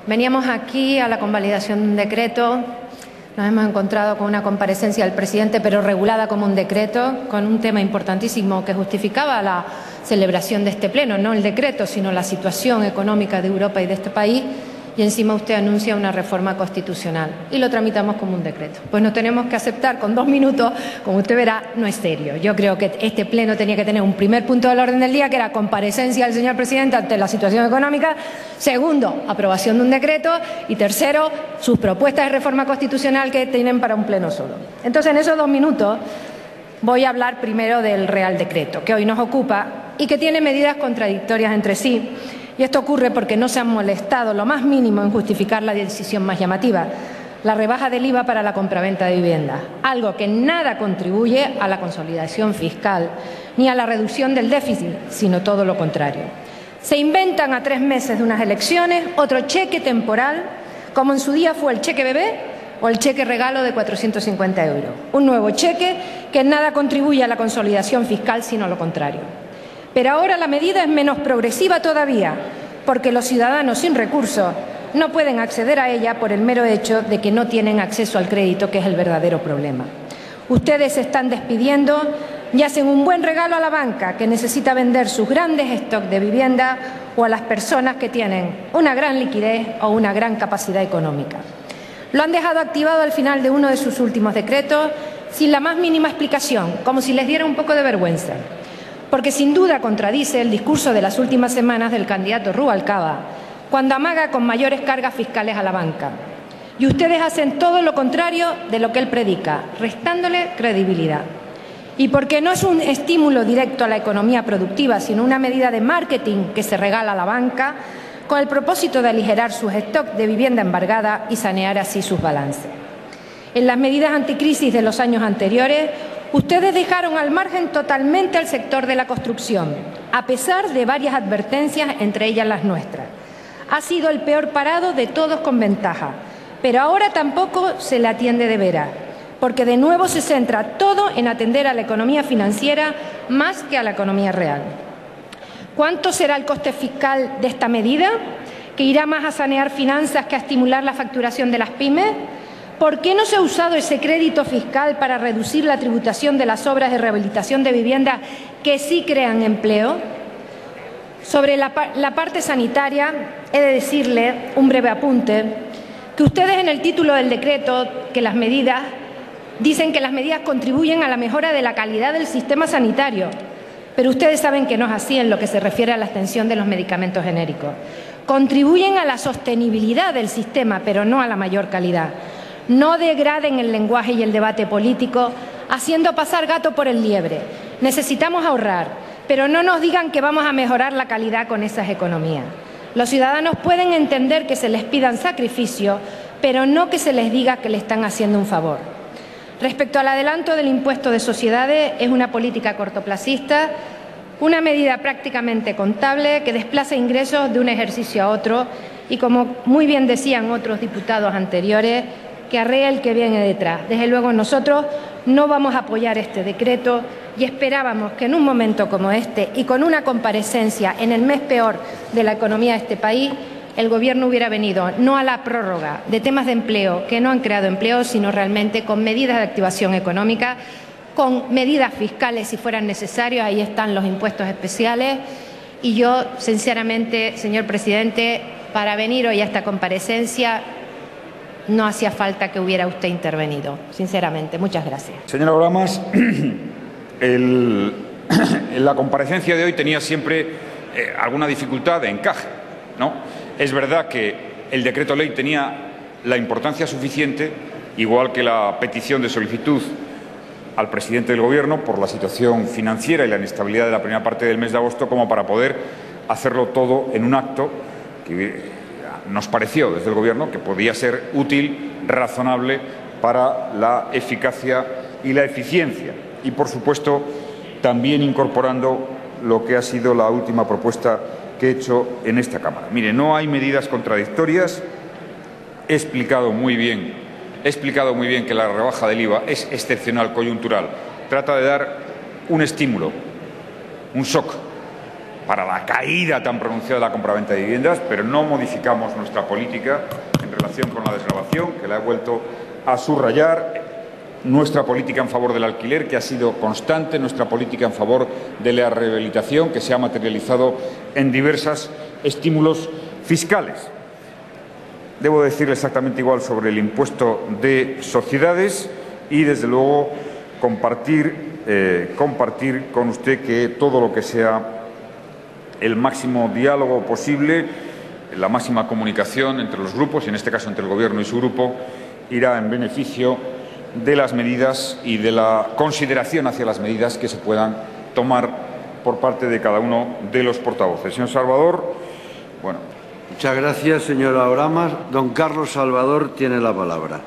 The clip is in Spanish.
Veníamos aquí a la convalidación de un decreto, nos hemos encontrado con una comparecencia del presidente, pero regulada como un decreto, con un tema importantísimo que justificaba la celebración de este pleno, no el decreto, sino la situación económica de Europa y de este país, y encima usted anuncia una reforma constitucional y lo tramitamos como un decreto. Pues nos tenemos que aceptar con 2 minutos, como usted verá, no es serio. Yo creo que este pleno tenía que tener un primer punto del orden del día, que era comparecencia del señor presidente ante la situación económica, segundo, aprobación de un decreto y tercero, sus propuestas de reforma constitucional que tienen para un pleno solo. Entonces, en esos 2 minutos voy a hablar primero del Real Decreto, que hoy nos ocupa y que tiene medidas contradictorias entre sí. Y esto ocurre porque no se han molestado lo más mínimo en justificar la decisión más llamativa, la rebaja del IVA para la compraventa de viviendas, algo que nada contribuye a la consolidación fiscal ni a la reducción del déficit, sino todo lo contrario. Se inventan a 3 meses de unas elecciones otro cheque temporal, como en su día fue el cheque bebé o el cheque regalo de 450 euros. Un nuevo cheque que en nada contribuye a la consolidación fiscal, sino lo contrario. Pero ahora la medida es menos progresiva todavía, porque los ciudadanos sin recursos no pueden acceder a ella por el mero hecho de que no tienen acceso al crédito, que es el verdadero problema. Ustedes se están despidiendo y hacen un buen regalo a la banca, que necesita vender sus grandes stocks de vivienda, o a las personas que tienen una gran liquidez o una gran capacidad económica. Lo han dejado activado al final de uno de sus últimos decretos sin la más mínima explicación, como si les diera un poco de vergüenza. Porque sin duda contradice el discurso de las últimas semanas del candidato Rubalcaba, cuando amaga con mayores cargas fiscales a la banca. Y ustedes hacen todo lo contrario de lo que él predica, restándole credibilidad. Y porque no es un estímulo directo a la economía productiva, sino una medida de marketing que se regala a la banca, con el propósito de aligerar sus stocks de vivienda embargada y sanear así sus balances. En las medidas anticrisis de los años anteriores, ustedes dejaron al margen totalmente al sector de la construcción, a pesar de varias advertencias, entre ellas las nuestras. Ha sido el peor parado de todos con ventaja, pero ahora tampoco se le atiende de veras, porque de nuevo se centra todo en atender a la economía financiera más que a la economía real. ¿Cuánto será el coste fiscal de esta medida, que irá más a sanear finanzas que a estimular la facturación de las pymes? ¿Por qué no se ha usado ese crédito fiscal para reducir la tributación de las obras de rehabilitación de viviendas que sí crean empleo? Sobre la parte sanitaria, he de decirle un breve apunte, que ustedes en el título del decreto dicen que las medidas contribuyen a la mejora de la calidad del sistema sanitario, pero ustedes saben que no es así en lo que se refiere a la extensión de los medicamentos genéricos. Contribuyen a la sostenibilidad del sistema, pero no a la mayor calidad. No degraden el lenguaje y el debate político haciendo pasar gato por el liebre. Necesitamos ahorrar, pero no nos digan que vamos a mejorar la calidad con esas economías. Los ciudadanos pueden entender que se les pidan sacrificios, pero no que se les diga que le están haciendo un favor. Respecto al adelanto del impuesto de sociedades, es una política cortoplacista, una medida prácticamente contable que desplaza ingresos de un ejercicio a otro y, como muy bien decían otros diputados anteriores, que arrea el que viene detrás. Desde luego nosotros no vamos a apoyar este decreto y esperábamos que en un momento como este y con una comparecencia en el mes peor de la economía de este país, el Gobierno hubiera venido no a la prórroga de temas de empleo que no han creado empleo, sino realmente con medidas de activación económica, con medidas fiscales si fueran necesarios. Ahí están los impuestos especiales. Y yo, sinceramente, señor presidente, para venir hoy a esta comparecencia no hacía falta que hubiera usted intervenido, sinceramente. Muchas gracias. Señora Oramas, la comparecencia de hoy tenía siempre alguna dificultad de encaje, ¿no? Es verdad que el decreto ley tenía la importancia suficiente, igual que la petición de solicitud al presidente del Gobierno por la situación financiera y la inestabilidad de la primera parte del mes de agosto, como para poder hacerlo todo en un acto que nos pareció desde el Gobierno que podía ser útil, razonable para la eficacia y la eficiencia. Y, por supuesto, también incorporando lo que ha sido la última propuesta que he hecho en esta Cámara. Mire, no hay medidas contradictorias. He explicado muy bien que la rebaja del IVA es excepcional, coyuntural. Trata de dar un estímulo, un shock para la caída tan pronunciada de la compraventa de viviendas, pero no modificamos nuestra política en relación con la desgravación, que la he vuelto a subrayar, nuestra política en favor del alquiler, que ha sido constante, nuestra política en favor de la rehabilitación, que se ha materializado en diversos estímulos fiscales. Debo decirle exactamente igual sobre el impuesto de sociedades y, desde luego, compartir con usted que todo lo que sea el máximo diálogo posible, la máxima comunicación entre los grupos, y en este caso entre el Gobierno y su grupo, irá en beneficio de las medidas y de la consideración hacia las medidas que se puedan tomar por parte de cada uno de los portavoces. Señor Salvador, bueno. Muchas gracias, señora Oramas. Don Carlos Salvador tiene la palabra.